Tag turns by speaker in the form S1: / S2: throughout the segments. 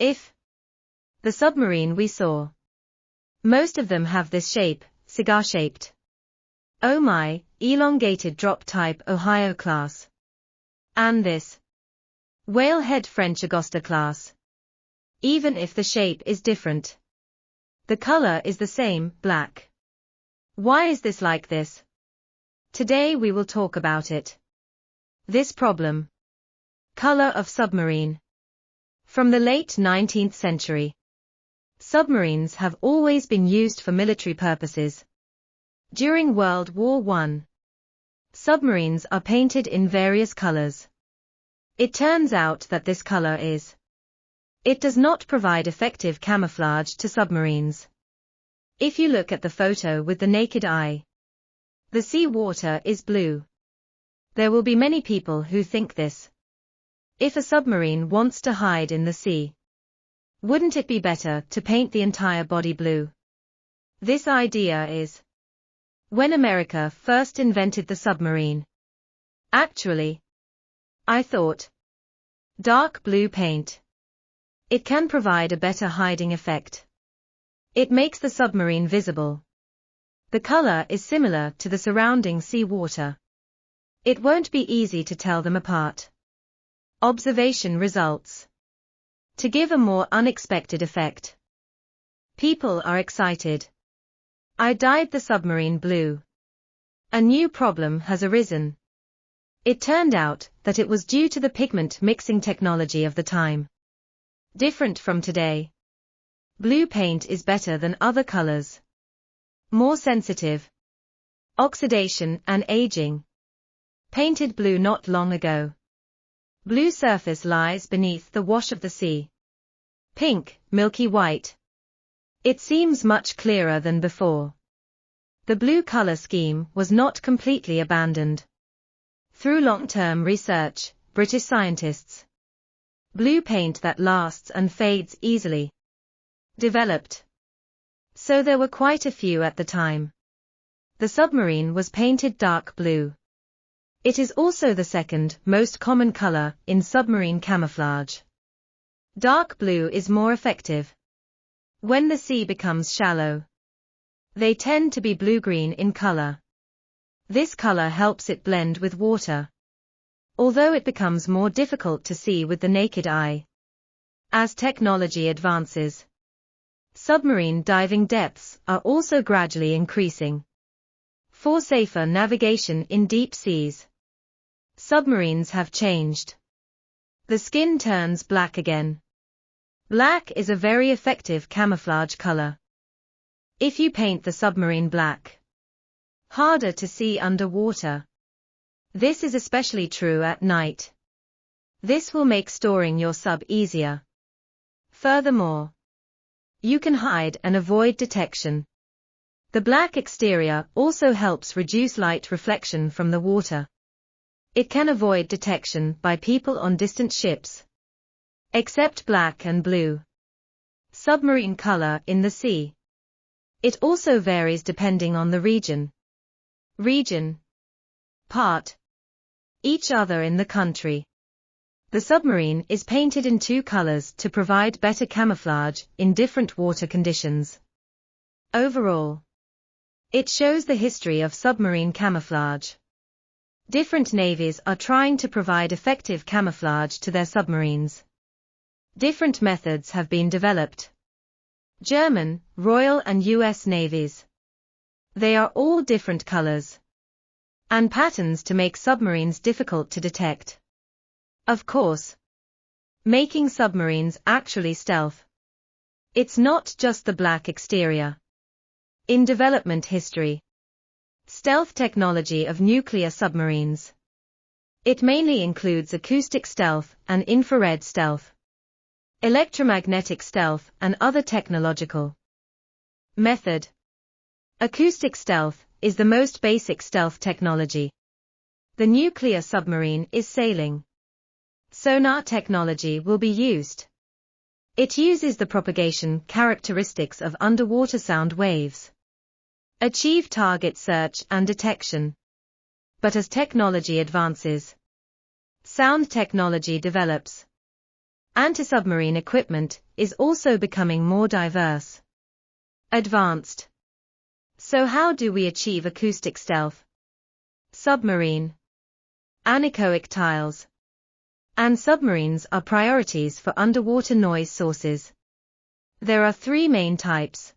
S1: If the submarine we saw. Most of them have this shape, cigar-shaped. Oh my, elongated drop type Ohio class. And this whale-head French Augusta class. Even if the shape is different, the color is the same, black. Why is this like this? Today we will talk about it. This problem. Color of submarine. From the late 19th century, submarines have always been used for military purposes. During World War I, submarines are painted in various colors. It turns out that this color it does not provide effective camouflage to submarines. If you look at the photo with the naked eye, the sea water is blue. There will be many people who think this. If a submarine wants to hide in the sea, wouldn't it be better to paint the entire body blue? This idea is when America first invented the submarine. Actually, I thought dark blue paint. It can provide a better hiding effect. It makes the submarine visible. The color is similar to the surrounding sea water. It won't be easy to tell them apart. Observation results. To give a more unexpected effect. People are excited. I dyed the submarine blue. A new problem has arisen. It turned out that it was due to the pigment mixing technology of the time. Different from today. Blue paint is better than other colors. More sensitive. Oxidation and aging. Painted blue not long ago. Blue surface lies beneath the wash of the sea. Pink, milky white. It seems much clearer than before. The blue color scheme was not completely abandoned. Through long-term research, British scientists. Blue paint that lasts and fades easily. Developed. So there were quite a few at the time. The submarine was painted dark blue. It is also the second most common color in submarine camouflage. Dark blue is more effective. When the sea becomes shallow, they tend to be blue-green in color. This color helps it blend with water, although it becomes more difficult to see with the naked eye. As technology advances, submarine diving depths are also gradually increasing. For safer navigation in deep seas, submarines have changed. The skin turns black again. Black is a very effective camouflage color. If you paint the submarine black, harder to see underwater. This is especially true at night. This will make storing your sub easier. Furthermore, you can hide and avoid detection. The black exterior also helps reduce light reflection from the water. It can avoid detection by people on distant ships. Except black and blue. Submarine color in the sea. It also varies depending on the region. Part. Each other in the country. The submarine is painted in two colors to provide better camouflage in different water conditions. Overall, it shows the history of submarine camouflage. Different navies are trying to provide effective camouflage to their submarines. Different methods have been developed. German, Royal and US navies. They are all different colors and patterns to make submarines difficult to detect. Of course, making submarines actually stealth. It's not just the black exterior. In development history, stealth technology of nuclear submarines. It mainly includes acoustic stealth and infrared stealth, electromagnetic stealth and other technological method. Acoustic stealth is the most basic stealth technology. The nuclear submarine is sailing. Sonar technology will be used. It uses the propagation characteristics of underwater sound waves. Achieve target search and detection. But as technology advances, sound technology develops. Anti-submarine equipment is also becoming more diverse. Advanced. So how do we achieve acoustic stealth? Submarine. Anechoic tiles. And submarines are priorities for underwater noise sources. There are three main types.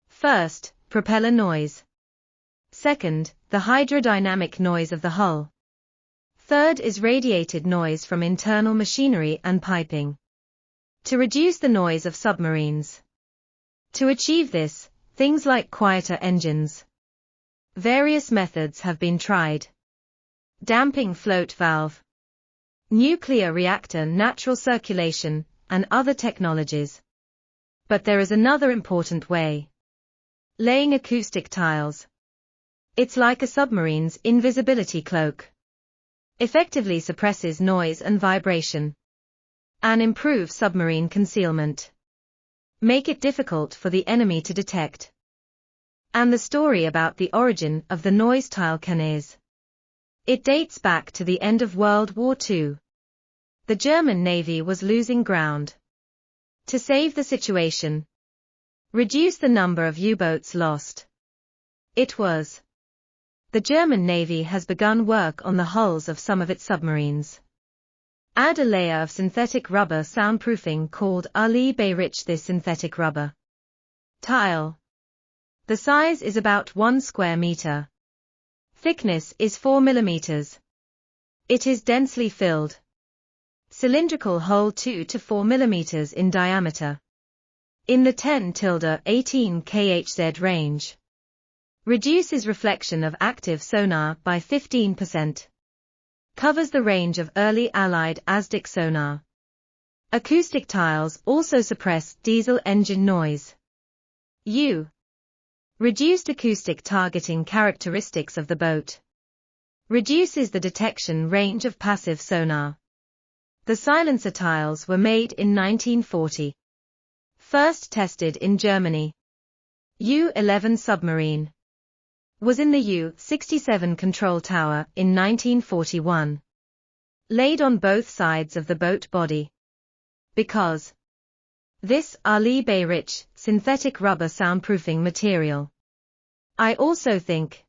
S1: First, propeller noise. Second, the hydrodynamic noise of the hull. Third is radiated noise from internal machinery and piping. To reduce the noise of submarines. To achieve this, things like quieter engines. Various methods have been tried. Damping float valve. Nuclear reactor natural circulation, and other technologies. But there is another important way. Laying acoustic tiles. It's like a submarine's invisibility cloak. Effectively suppresses noise and vibration. And improves submarine concealment. Make it difficult for the enemy to detect. And the story about the origin of the noise tile can is. It dates back to the end of World War II. The German Navy was losing ground. To save the situation. Reduce the number of U-boats lost. It was. The German Navy has begun work on the hulls of some of its submarines. Add a layer of synthetic rubber soundproofing called Ali Bayrich. This synthetic rubber tile. The size is about 1 square meter. Thickness is 4 millimeters. It is densely filled. Cylindrical hole 2 to 4 millimeters in diameter. In the 10-18 kHz range. Reduces reflection of active sonar by 15%. Covers the range of early Allied ASDIC sonar. Acoustic tiles also suppress diesel engine noise. Reduced acoustic targeting characteristics of the boat. Reduces the detection range of passive sonar. The silencer tiles were made in 1940. First tested in Germany. U-11 submarine. Was in the U-67 control tower in 1941. Laid on both sides of the boat body. Because this Ali Bayrich synthetic rubber soundproofing material. I also think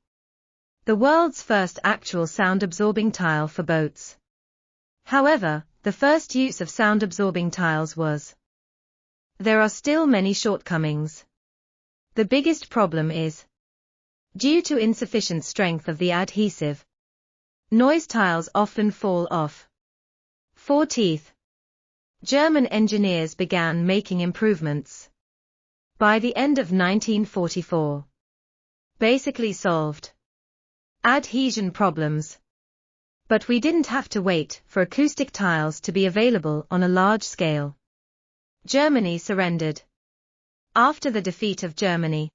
S1: the world's first actual sound-absorbing tile for boats. However, the first use of sound-absorbing tiles was. There are still many shortcomings. The biggest problem is due to insufficient strength of the adhesive. Noise tiles often fall off. 4 teeth. German engineers began making improvements. By the end of 1944. Basically solved adhesion problems. But we didn't have to wait for acoustic tiles to be available on a large scale. Germany surrendered. After the defeat of Germany,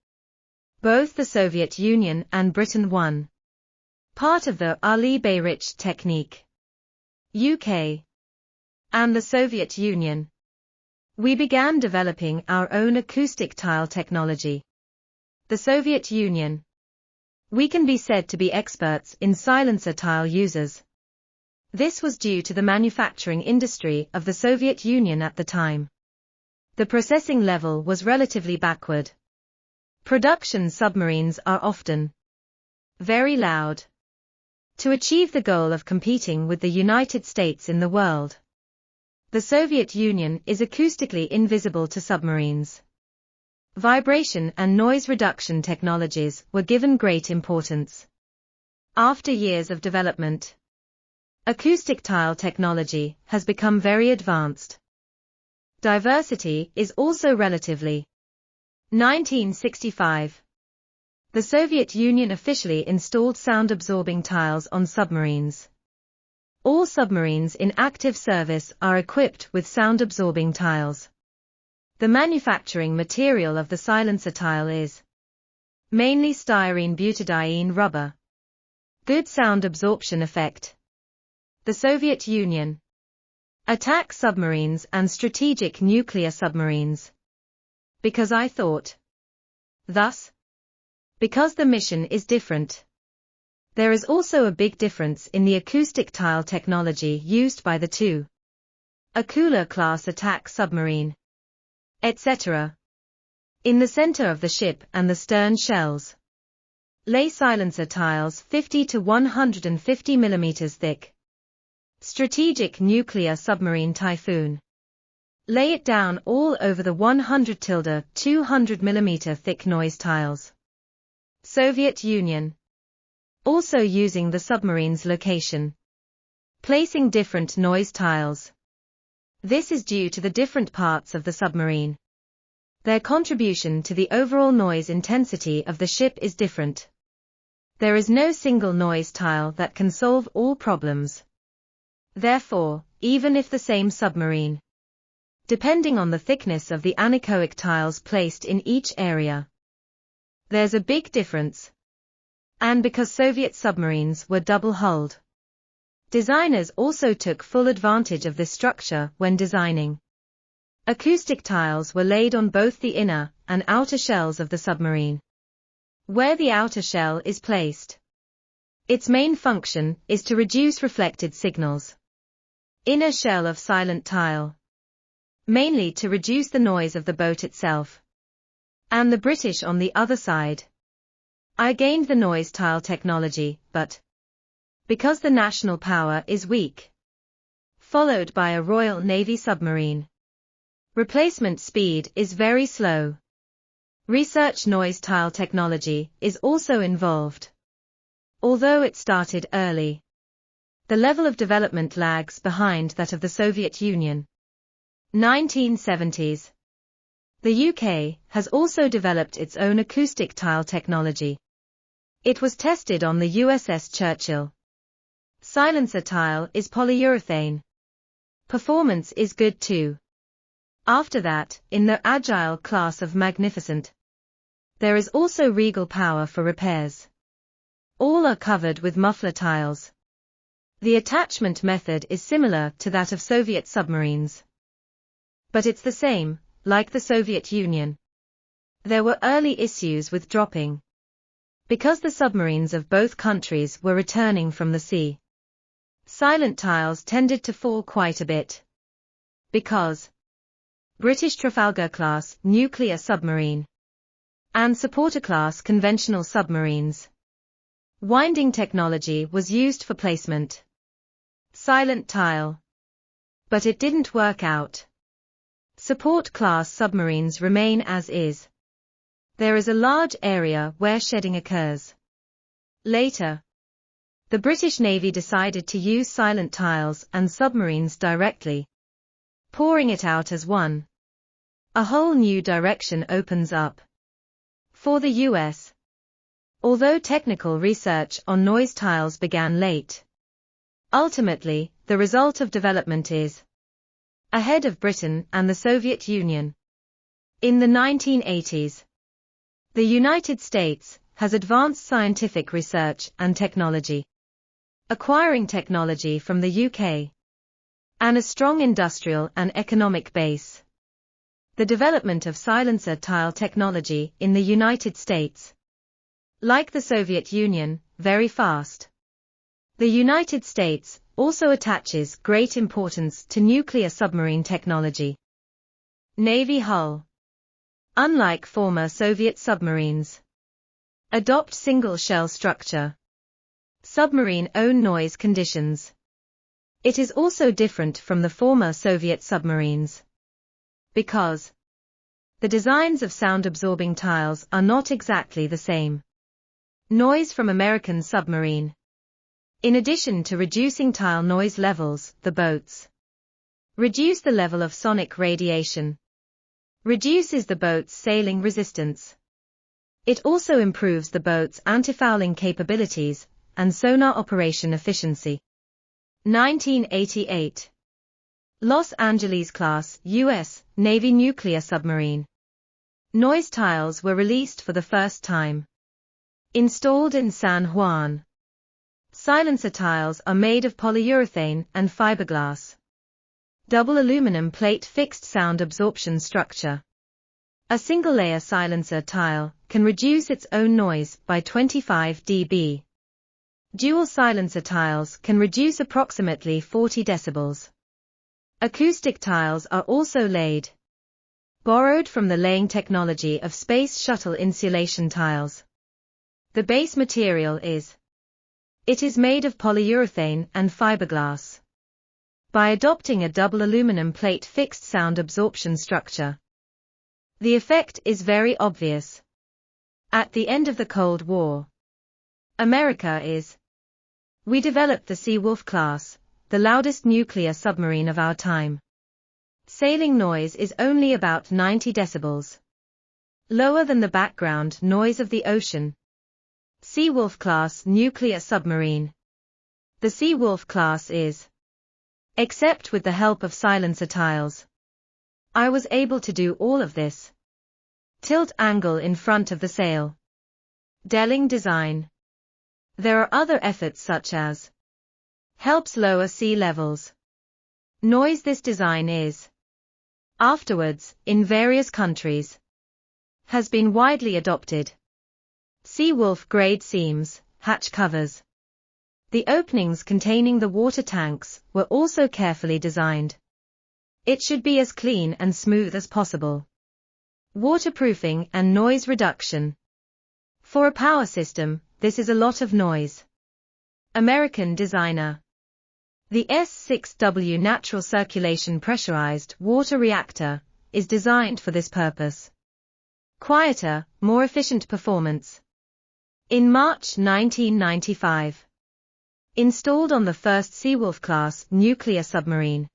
S1: both the Soviet Union and Britain won. Part of the Ali Bayrich technique. UK. And the Soviet Union. We began developing our own acoustic tile technology. The Soviet Union. We can be said to be experts in silencer tile users. This was due to the manufacturing industry of the Soviet Union at the time. The processing level was relatively backward. Production submarines are often very loud. To achieve the goal of competing with the United States in the world, the Soviet Union is acoustically invisible to submarines. Vibration and noise reduction technologies were given great importance. After years of development, acoustic tile technology has become very advanced. Diversity is also relatively. 1965. The Soviet Union officially installed sound-absorbing tiles on submarines. All submarines in active service are equipped with sound-absorbing tiles. The manufacturing material of the silencer tile is mainly styrene butadiene rubber. Good sound absorption effect. The Soviet Union. Attack submarines and strategic nuclear submarines. Because I thought. Thus. Because the mission is different. There is also a big difference in the acoustic tile technology used by the two. Akula-class attack submarine, etc. In the center of the ship and the stern shells lay silencer tiles 50 to 150 mm thick. Strategic nuclear submarine Typhoon. Lay it down all over the 100 to 200 mm thick noise tiles. Soviet Union. Also using the submarine's location. Placing different noise tiles. This is due to the different parts of the submarine. Their contribution to the overall noise intensity of the ship is different. There is no single noise tile that can solve all problems. Therefore, even if the same submarine, depending on the thickness of the anechoic tiles placed in each area, there's a big difference. And because Soviet submarines were double-hulled, designers also took full advantage of this structure when designing. Acoustic tiles were laid on both the inner and outer shells of the submarine. Where the outer shell is placed, its main function is to reduce reflected signals. Inner shell of silent tile, mainly to reduce the noise of the boat itself. And the British on the other side. I gained the noise tile technology, but because the national power is weak, followed by a Royal Navy submarine, replacement speed is very slow. Research noise tile technology is also involved. Although it started early, the level of development lags behind that of the Soviet Union. 1970s. The UK has also developed its own acoustic tile technology. It was tested on the USS Churchill. Silencer tile is polyurethane. Performance is good too. After that, in the Agile class of Magnificent, there is also Regal power for repairs. All are covered with muffler tiles. The attachment method is similar to that of Soviet submarines. But it's the same, like the Soviet Union. There were early issues with dropping, because the submarines of both countries were returning from the sea. Silent tiles tended to fall quite a bit. Because British Trafalgar-class nuclear submarine and supporter-class conventional submarines, winding technology was used for placement. Silent tile. But it didn't work out. Support-class submarines remain as is. There is a large area where shedding occurs. Later, the British Navy decided to use silent tiles and submarines directly, pouring it out as one. A whole new direction opens up for the US. Although technical research on noise tiles began late, ultimately, the result of development is ahead of Britain and the Soviet Union. In the 1980s, the United States has advanced scientific research and technology, acquiring technology from the UK, and a strong industrial and economic base. The development of silencer tile technology in the United States, like the Soviet Union, very fast. The United States also attaches great importance to nuclear submarine technology. Navy hull. Unlike former Soviet submarines, adopt single shell structure. Submarine own noise conditions. It is also different from the former Soviet submarines, because the designs of sound-absorbing tiles are not exactly the same. Noise from American submarine. In addition to reducing tile noise levels, the boats reduce the level of sonic radiation, reduces the boat's sailing resistance. It also improves the boat's anti-fouling capabilities and sonar operation efficiency. 1988. Los Angeles-class U.S. Navy nuclear submarine. Noise tiles were released for the first time. Installed in San Juan. Silencer tiles are made of polyurethane and fiberglass. Double aluminum plate fixed sound absorption structure. A single-layer silencer tile can reduce its own noise by 25 dB. Dual silencer tiles can reduce approximately 40 decibels. Acoustic tiles are also laid. Borrowed from the laying technology of Space Shuttle insulation tiles. The base material is. It is made of polyurethane and fiberglass. By adopting a double aluminum plate fixed sound absorption structure, the effect is very obvious. At the end of the Cold War, America is. We developed the Seawolf class, the loudest nuclear submarine of our time. Sailing noise is only about 90 decibels. Lower than the background noise of the ocean. Seawolf class nuclear submarine. The Seawolf class is. Except with the help of silencer tiles. I was able to do all of this. Tilt angle in front of the sail. Delling design. There are other efforts such as. Helps lower sea levels. Noise. This design is. Afterwards, in various countries. Has been widely adopted. Seawolf grade seams, hatch covers. The openings containing the water tanks were also carefully designed. It should be as clean and smooth as possible. Waterproofing and noise reduction. For a power system, this is a lot of noise. American designer. The S6W natural circulation pressurized water reactor is designed for this purpose. Quieter, more efficient performance. In March 1995. Installed on the first Seawolf class nuclear submarine.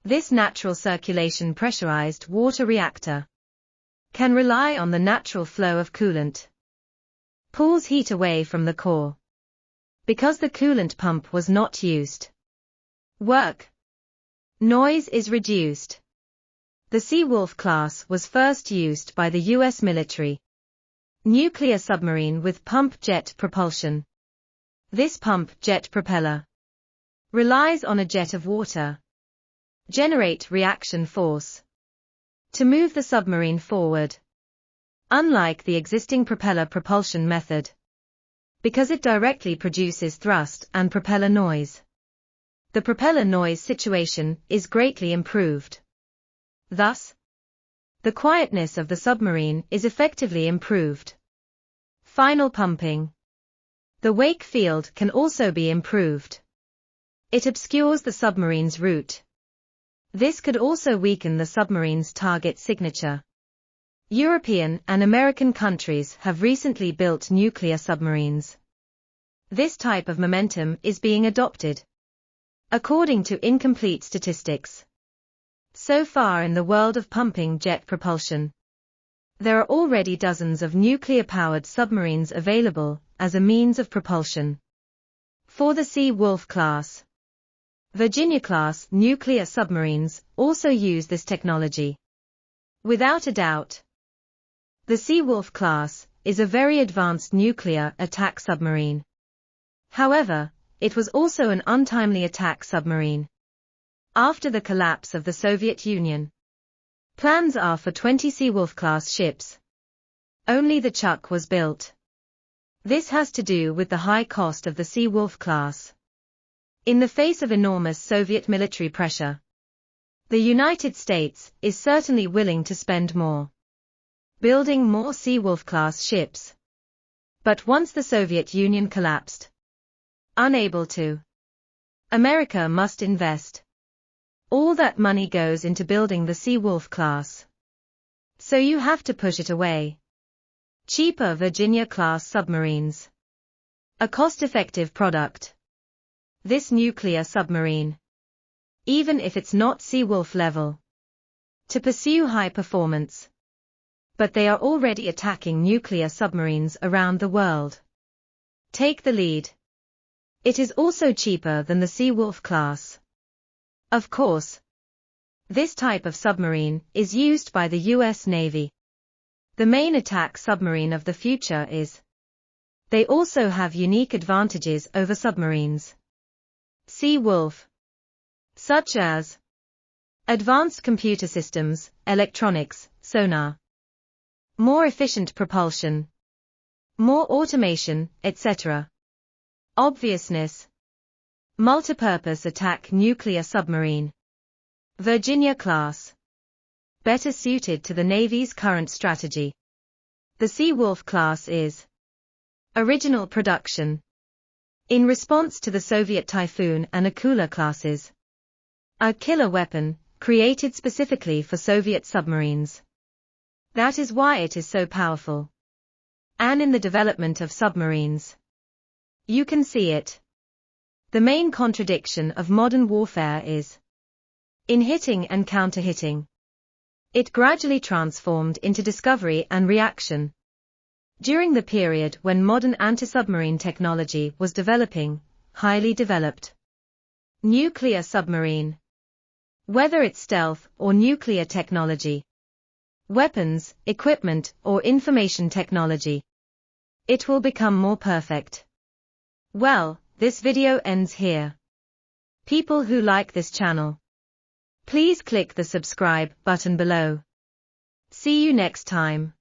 S1: This natural circulation pressurized water reactor can rely on the natural flow of coolant. Pulls heat away from the core. Because the coolant pump was not used. Work. Noise is reduced. The Seawolf class was first used by the U.S. military. Nuclear submarine with pump jet propulsion. This pump jet propeller relies on a jet of water. Generate reaction force to move the submarine forward. Unlike the existing propeller propulsion method. Because it directly produces thrust and propeller noise. The propeller noise situation is greatly improved. Thus, the quietness of the submarine is effectively improved. Final pumping. The wake field can also be improved. It obscures the submarine's route. This could also weaken the submarine's target signature. European and American countries have recently built nuclear submarines. This type of momentum is being adopted. According to incomplete statistics. So far in the world of pumping jet propulsion, there are already dozens of nuclear-powered submarines available as a means of propulsion. For the Seawolf class, Virginia-class nuclear submarines also use this technology. Without a doubt, the Seawolf class is a very advanced nuclear attack submarine. However, it was also an untimely attack submarine. After the collapse of the Soviet Union, plans are for 20 Seawolf-class ships. Only the Chuck was built. This has to do with the high cost of the Seawolf class. In the face of enormous Soviet military pressure, the United States is certainly willing to spend more, building more Seawolf-class ships. But once the Soviet Union collapsed, unable to, America must invest. All that money goes into building the Seawolf class. So you have to push it away. Cheaper Virginia-class submarines. A cost-effective product. This nuclear submarine, even if it's not Seawolf level, to pursue high performance. But they are already attacking nuclear submarines around the world. Take the lead. It is also cheaper than the Seawolf class. Of course, this type of submarine is used by the U.S. Navy. The main attack submarine of the future is. They also have unique advantages over submarines. Seawolf, such as advanced computer systems, electronics, sonar, more efficient propulsion, more automation, etc. Obviousness. Multipurpose attack nuclear submarine. Virginia class. Better suited to the Navy's current strategy. The Sea-Wolf class is original production. In response to the Soviet Typhoon and Akula classes. A killer weapon, created specifically for Soviet submarines. That is why it is so powerful. And in the development of submarines. You can see it. The main contradiction of modern warfare is in hitting and counter-hitting. It gradually transformed into discovery and reaction. During the period when modern anti-submarine technology was developing, highly developed nuclear submarine. Whether it's stealth or nuclear technology, weapons, equipment, or information technology, it will become more perfect. Well, this video ends here. People who like this channel, please click the subscribe button below. See you next time.